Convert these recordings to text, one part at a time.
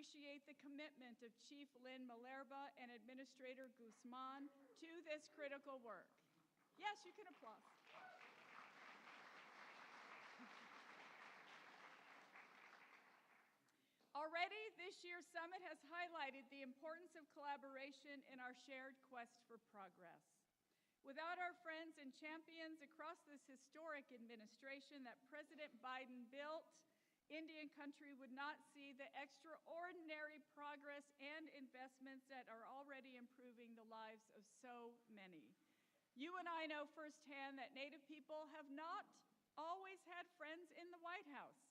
appreciate the commitment of Chief Lynn Malerba and Administrator Guzman to this critical work. Yes, you can applaud. Already, this year's summit has highlighted the importance of collaboration in our shared quest for progress. Without our friends and champions across this historic administration that President Biden built, Indian country would not see the extraordinary progress and investments that are already improving the lives of so many. You and I know firsthand that Native people have not always had friends in the White House.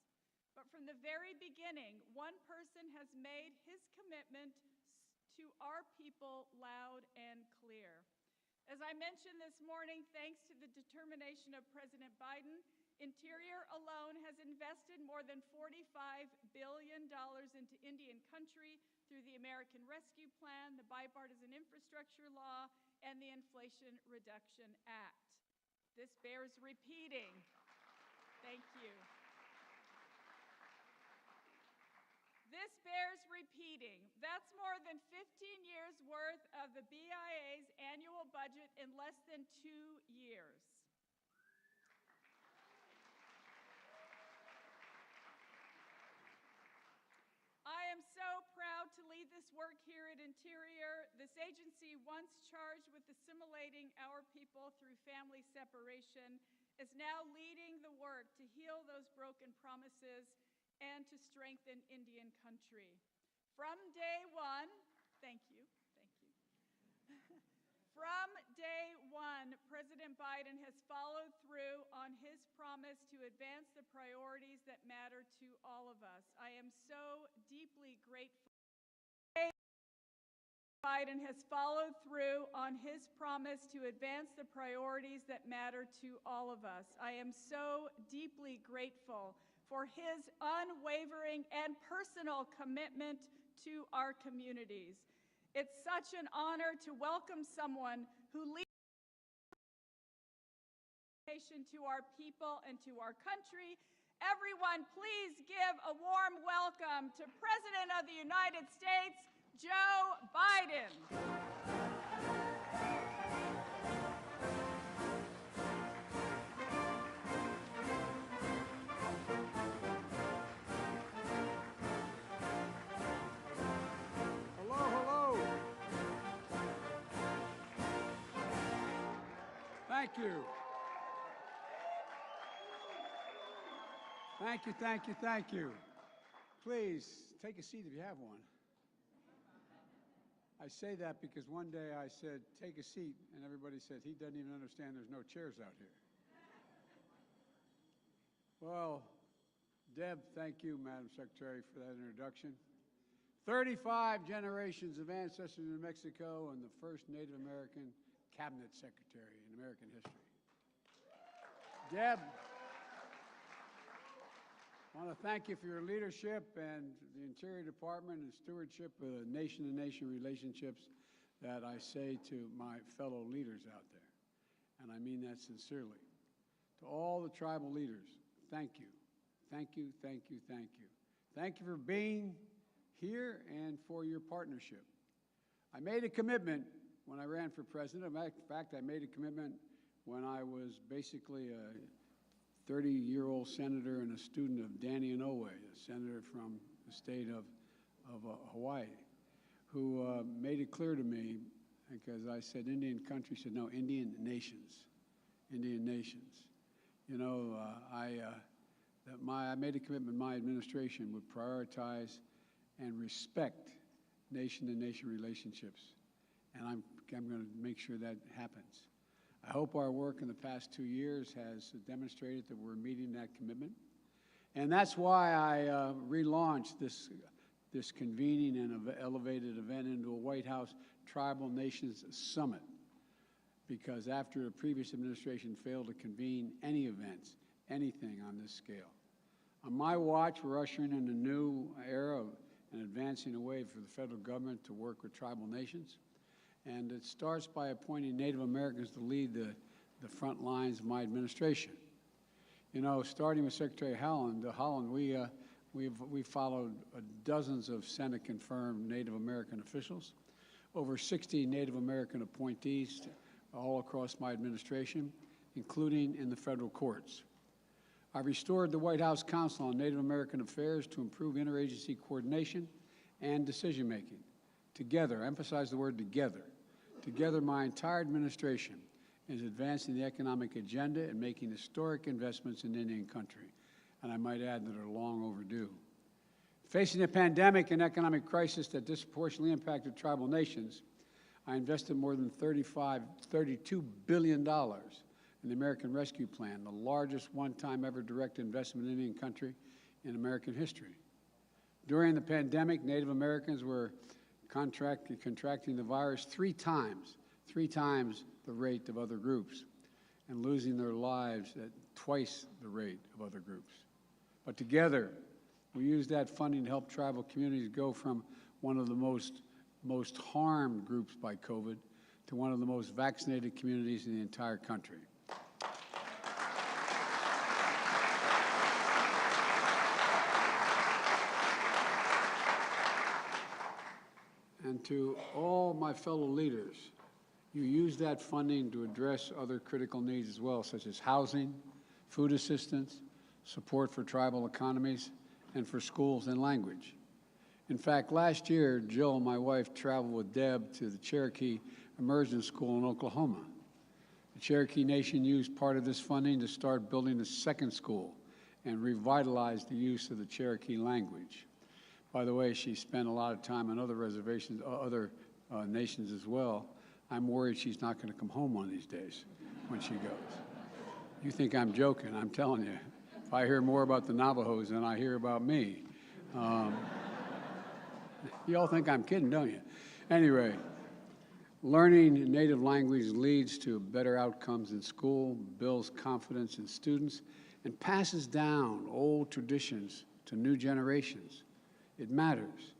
But from the very beginning, one person has made his commitment to our people loud and clear. As I mentioned this morning, thanks to the determination of President Biden, Interior alone has invested more than $45 billion into Indian country through the American Rescue Plan, the Bipartisan Infrastructure Law, and the Inflation Reduction Act. This bears repeating. Thank you. This bears repeating. That's more than 15 years' worth of the BIA's annual budget in less than 2 years. I am so proud to lead this work here at Interior. This agency, once charged with assimilating our people through family separation, is now leading the work to heal those broken promises and to strengthen Indian country. From day one, thank you. From day one, President Biden has followed through on his promise to advance the priorities that matter to all of us. I am so deeply grateful. Biden has followed through on his promise to advance the priorities that matter to all of us. I am so deeply grateful for his unwavering and personal commitment to our communities. It's such an honor to welcome someone who leads to our people and to our country. Everyone, please give a warm welcome to President of the United States, Joe Biden. Thank you. Thank you, thank you, thank you. Please, take a seat if you have one. I say that because one day I said, take a seat, and everybody said, he doesn't even understand there's no chairs out here. Well, Deb, thank you, Madam Secretary, for that introduction. 35 generations of ancestors in New Mexico and the first Native American Cabinet Secretary in American history. Deb, I want to thank you for your leadership and the Interior Department and stewardship of nation-to-nation relationships that I say to my fellow leaders out there. And I mean that sincerely. To all the tribal leaders, thank you. Thank you, thank you, thank you. Thank you for being here and for your partnership. I made a commitment when I ran for president. In fact, I made a commitment when I was basically a 30-year-old senator and a student of Danny Inouye, a senator from the state of Hawaii, who made it clear to me, because I said Indian country, said no, Indian nations, Indian nations. You know, I made a commitment my administration would prioritize and respect nation-to-nation relationships. And I'm going to make sure that happens. I hope our work in the past 2 years has demonstrated that we're meeting that commitment. And that's why I relaunched this convening and elevated event into a White House Tribal Nations Summit. Because after the previous administration failed to convene any events, anything on this scale. On my watch, we're ushering in a new era and advancing a way for the federal government to work with tribal nations. And it starts by appointing Native Americans to lead the front lines of my administration. You know, starting with Secretary Holland, We've followed dozens of Senate-confirmed Native American officials, over 60 Native American appointees all across my administration, including in the federal courts. I've restored the White House Council on Native American Affairs to improve interagency coordination and decision-making. Together, I emphasize the word together. Together, my entire administration is advancing the economic agenda and making historic investments in Indian country, and I might add that are long overdue. Facing a pandemic and economic crisis that disproportionately impacted tribal nations, I invested more than $32 billion in the American Rescue Plan, the largest one-time ever direct investment in Indian country in American history. During the pandemic, Native Americans were contracting the virus three times the rate of other groups, and losing their lives at twice the rate of other groups. But together, we used that funding to help tribal communities go from one of the most harmed groups by COVID to one of the most vaccinated communities in the entire country. And to all my fellow leaders, you use that funding to address other critical needs as well, such as housing, food assistance, support for tribal economies, and for schools and language. In fact, last year, Jill, my wife, traveled with Deb to the Cherokee Immersion School in Oklahoma. The Cherokee Nation used part of this funding to start building a second school and revitalize the use of the Cherokee language. By the way, she spent a lot of time on other reservations, other nations as well. I'm worried she's not going to come home one of these days when she goes. You think I'm joking, I'm telling you. If I hear more about the Navajos than I hear about me. You all think I'm kidding, don't you? Anyway, learning native language leads to better outcomes in school, builds confidence in students, and passes down old traditions to new generations. It matters,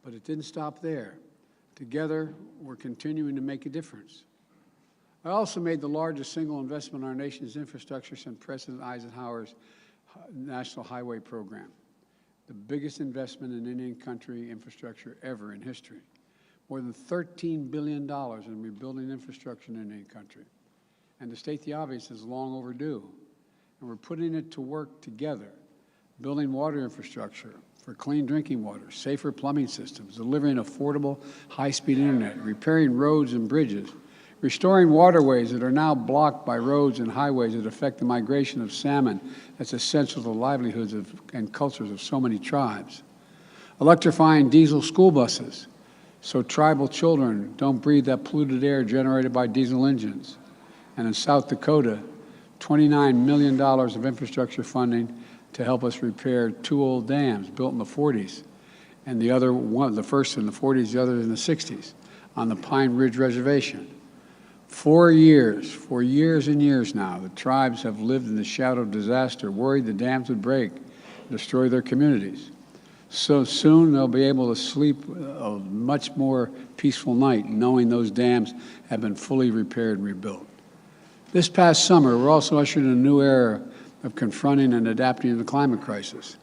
but it didn't stop there. Together, we're continuing to make a difference. I also made the largest single investment in our nation's infrastructure since President Eisenhower's National Highway Program, the biggest investment in Indian country infrastructure ever in history. More than $13 billion in rebuilding infrastructure in Indian country. And to state the obvious, is long overdue. And we're putting it to work together, building water infrastructure for clean drinking water, safer plumbing systems, delivering affordable high-speed internet, repairing roads and bridges, restoring waterways that are now blocked by roads and highways that affect the migration of salmon that's essential to the livelihoods and cultures of so many tribes, electrifying diesel school buses so tribal children don't breathe that polluted air generated by diesel engines, and in South Dakota, $29 million of infrastructure funding to help us repair two old dams built in the 40s, and the first in the 40s, the other in the 60s, on the Pine Ridge Reservation. For years and years now, the tribes have lived in the shadow of disaster, worried the dams would break, destroy their communities. So soon they'll be able to sleep a much more peaceful night, knowing those dams have been fully repaired and rebuilt. This past summer, we're also ushered in a new era of confronting and adapting to the climate crisis.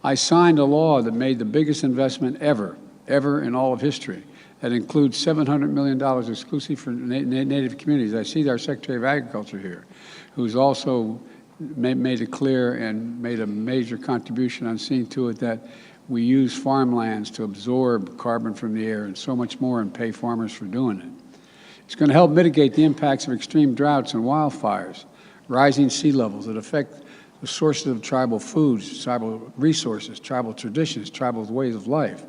I signed a law that made the biggest investment ever in all of history. That includes $700 million exclusively for Native communities. I see our Secretary of Agriculture here, who's also made it clear and made a major contribution on seeing to it that we use farmlands to absorb carbon from the air and so much more, and pay farmers for doing it. It's going to help mitigate the impacts of extreme droughts and wildfires, rising sea levels that affect the sources of tribal foods, tribal resources, tribal traditions, tribal ways of life.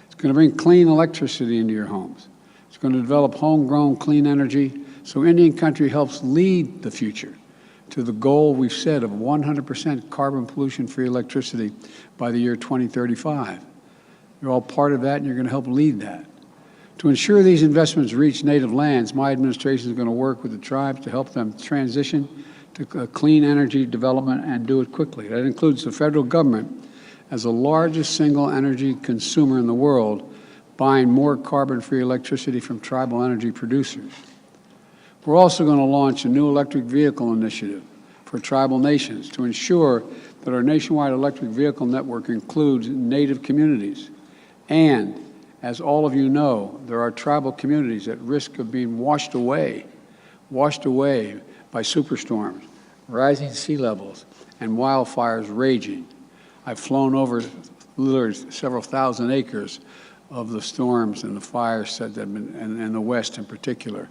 It's going to bring clean electricity into your homes. It's going to develop homegrown clean energy so Indian country helps lead the future to the goal we've set of 100% carbon pollution-free electricity by the year 2035. You're all part of that, and you're going to help lead that. To ensure these investments reach native lands, my administration is going to work with the tribes to help them transition to clean energy development and do it quickly. That includes the federal government as the largest single energy consumer in the world, buying more carbon-free electricity from tribal energy producers. We're also going to launch a new electric vehicle initiative for tribal nations to ensure that our nationwide electric vehicle network includes Native communities. And, as all of you know, there are tribal communities at risk of being washed away by superstorms, rising sea levels, and wildfires raging. I've flown over literally several thousand acres of the storms and the fires that have been, and the West in particular,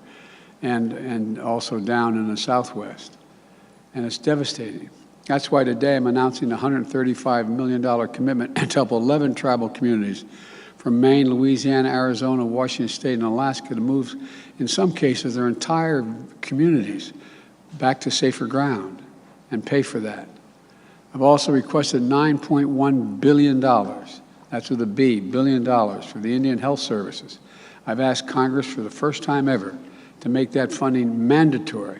and also down in the Southwest. And it's devastating. That's why today I'm announcing a $135 million commitment to help 11 tribal communities from Maine, Louisiana, Arizona, Washington State, and Alaska to move, in some cases, their entire communities back to safer ground and pay for that. I've also requested $9.1 billion, that's with a B, billion dollars, for the Indian Health Services. I've asked Congress for the first time ever to make that funding mandatory,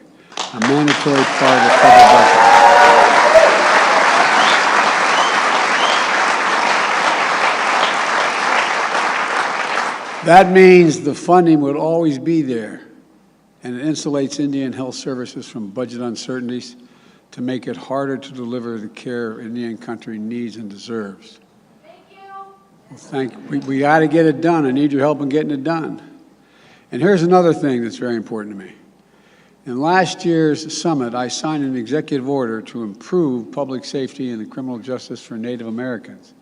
a mandatory part of the federal budget. That means the funding will always be there, and it insulates Indian Health Services from budget uncertainties to make it harder to deliver the care Indian country needs and deserves. Thank you. We got to get it done. I need your help in getting it done. And here's another thing that's very important to me. In last year's summit, I signed an executive order to improve public safety and criminal justice for Native Americans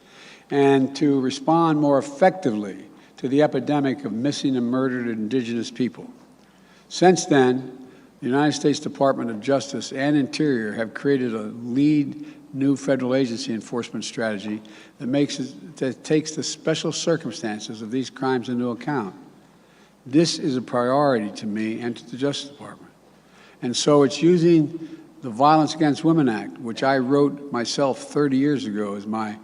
and to respond more effectively to the epidemic of missing and murdered Indigenous people. Since then, the United States Department of Justice and Interior have created a lead new federal agency enforcement strategy that takes the special circumstances of these crimes into account. This is a priority to me and to the Justice Department. And so it's using the Violence Against Women Act, which I wrote myself 30 years ago, as my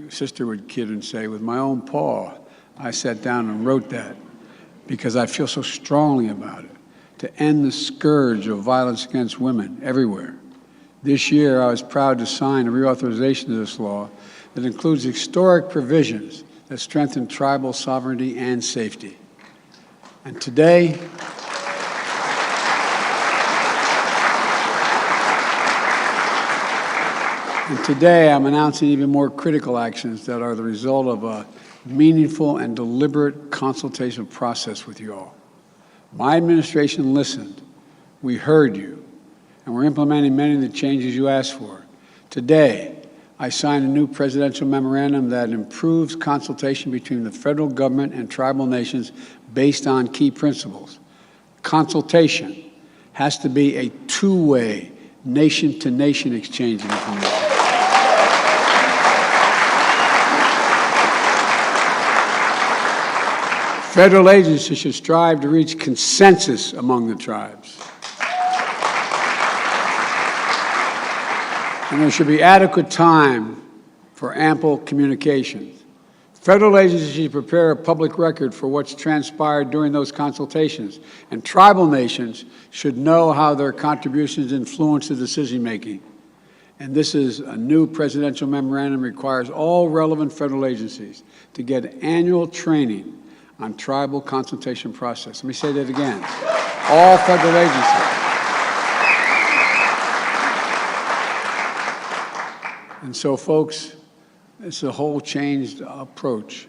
sister would kid and say, with my own paw. I sat down and wrote that because I feel so strongly about it, to end the scourge of violence against women everywhere. This year, I was proud to sign a reauthorization of this law that includes historic provisions that strengthen tribal sovereignty and safety. And today, I'm announcing even more critical actions that are the result of a meaningful and deliberate consultation process with you all. My administration listened, we heard you, and we're implementing many of the changes you asked for. Today, I signed a new presidential memorandum that improves consultation between the federal government and tribal nations based on key principles. Consultation has to be a two-way, nation-to-nation exchange of information. Federal agencies should strive to reach consensus among the tribes. And there should be adequate time for ample communication. Federal agencies should prepare a public record for what's transpired during those consultations, and tribal nations should know how their contributions influence the decision-making. And this is a new presidential memorandum requires all relevant federal agencies to get annual training on tribal consultation process. Let me say that again. All federal agencies. And so, folks, it's a whole changed approach.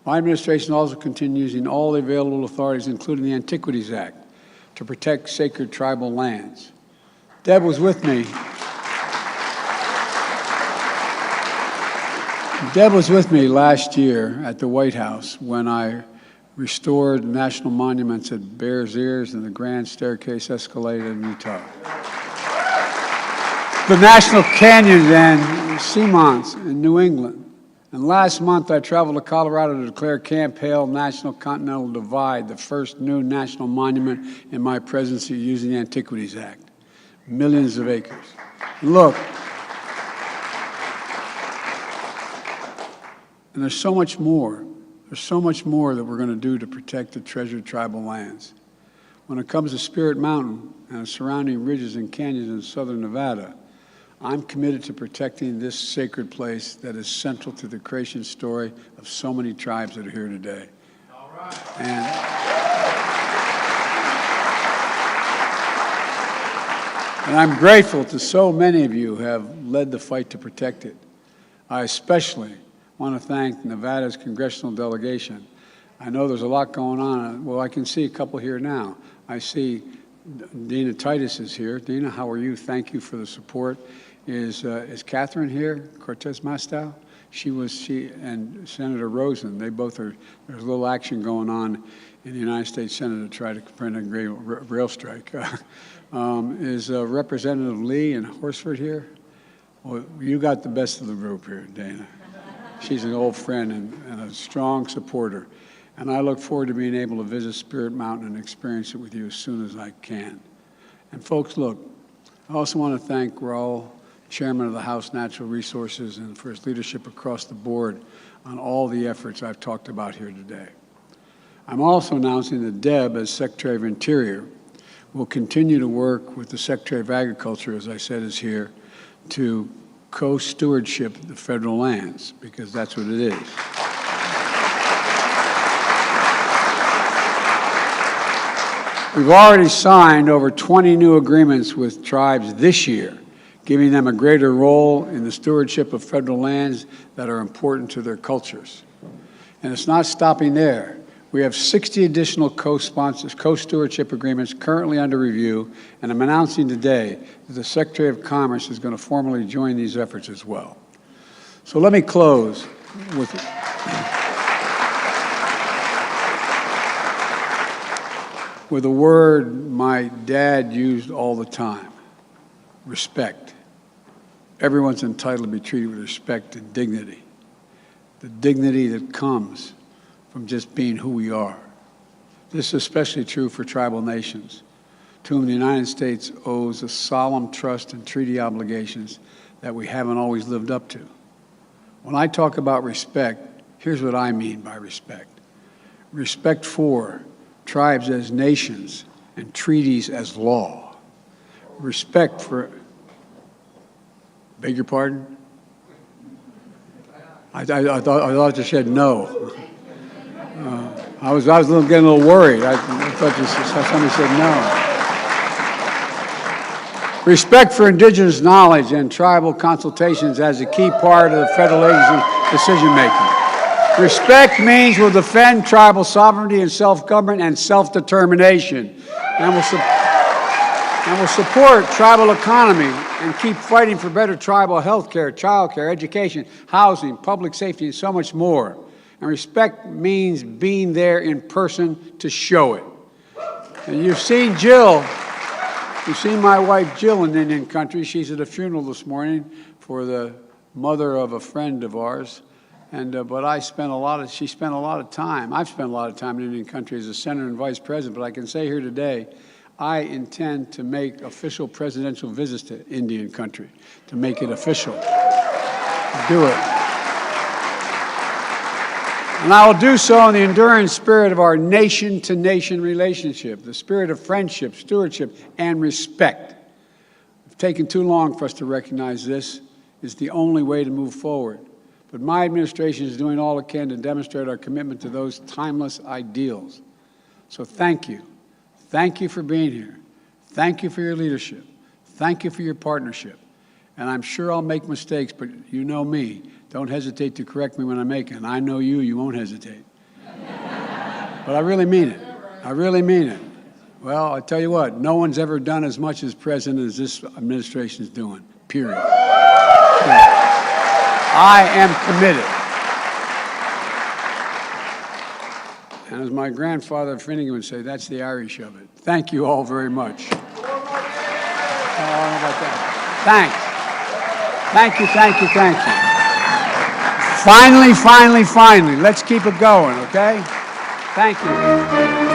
My administration also continues using all the available authorities, including the Antiquities Act, to protect sacred tribal lands. Deb was with me. Deb was with me last year at the White House when I restored national monuments at Bears Ears and the Grand Staircase Escalade in Utah, the National Canyons and Seamonts in New England. And last month, I traveled to Colorado to declare Camp Hale National Continental Divide, the first new national monument in my presidency using the Antiquities Act. Millions of acres. Look, and there's so much more. There's so much more that we're going to do to protect the treasured tribal lands. When it comes to Spirit Mountain and the surrounding ridges and canyons in southern Nevada, I'm committed to protecting this sacred place that is central to the creation story of so many tribes that are here today. All right. And I'm grateful to so many of you who have led the fight to protect it. I especially want to thank Nevada's congressional delegation. I know there's a lot going on. Well, I can see a couple here now. I see Dina Titus is here. Dina, how are you? Thank you for the support. Is Catherine here? Cortez Masto? She and Senator Rosen. They both are. There's a little action going on in the United States Senate to try to prevent a rail strike. Is Representative Lee and Horsford here? Well, you got the best of the group here, Dana. She's an old friend and a strong supporter. And I look forward to being able to visit Spirit Mountain and experience it with you as soon as I can. And folks, look, I also want to thank Raul, Chairman of the House Natural Resources, and for his leadership across the board on all the efforts I've talked about here today. I'm also announcing that Deb, as Secretary of Interior, will continue to work with the Secretary of Agriculture, as I said, is here, to co-stewardship the federal lands, because that's what it is. We've already signed over 20 new agreements with tribes this year, giving them a greater role in the stewardship of federal lands that are important to their cultures. And it's not stopping there. We have 60 additional co-stewardship agreements currently under review, and I'm announcing today that the Secretary of Commerce is going to formally join these efforts as well. So let me close with a word my dad used all the time: respect. Everyone's entitled to be treated with respect and dignity, the dignity that comes from just being who we are. This is especially true for tribal nations, to whom the United States owes a solemn trust and treaty obligations that we haven't always lived up to. When I talk about respect, here's what I mean by respect. Respect for tribes as nations and treaties as law. Respect for, beg your pardon? I thought you said no. I was getting a little worried. I thought somebody said no. Respect for indigenous knowledge and tribal consultations as a key part of the federal agency decision-making. Respect means we'll defend tribal sovereignty and self-government and self-determination, and will support tribal economy and keep fighting for better tribal health care, child care, education, housing, public safety, and so much more. And respect means being there in person to show it. And you've seen Jill. You've seen my wife Jill in Indian country. She's at a funeral this morning for the mother of a friend of ours. And but she spent a lot of time. I've spent a lot of time in Indian country as a senator and vice president. But I can say here today, I intend to make official presidential visits to Indian country, to make it official. Do it. And I will do so in the enduring spirit of our nation-to-nation relationship, the spirit of friendship, stewardship, and respect. It's taken too long for us to recognize this. It's the only way to move forward. But my administration is doing all it can to demonstrate our commitment to those timeless ideals. So thank you. Thank you for being here. Thank you for your leadership. Thank you for your partnership. And I'm sure I'll make mistakes, but you know me. Don't hesitate to correct me when I make it. And I know you won't hesitate. But I really mean it. I really mean it. Well, I tell you what, no one's ever done as much as president as this administration is doing, period. I am committed. And as my grandfather Finnegan would say, that's the Irish of it. Thank you all very much. Oh, I don't know about that. Thanks. Thank you, thank you, thank you. Finally, let's keep it going, okay? Thank you.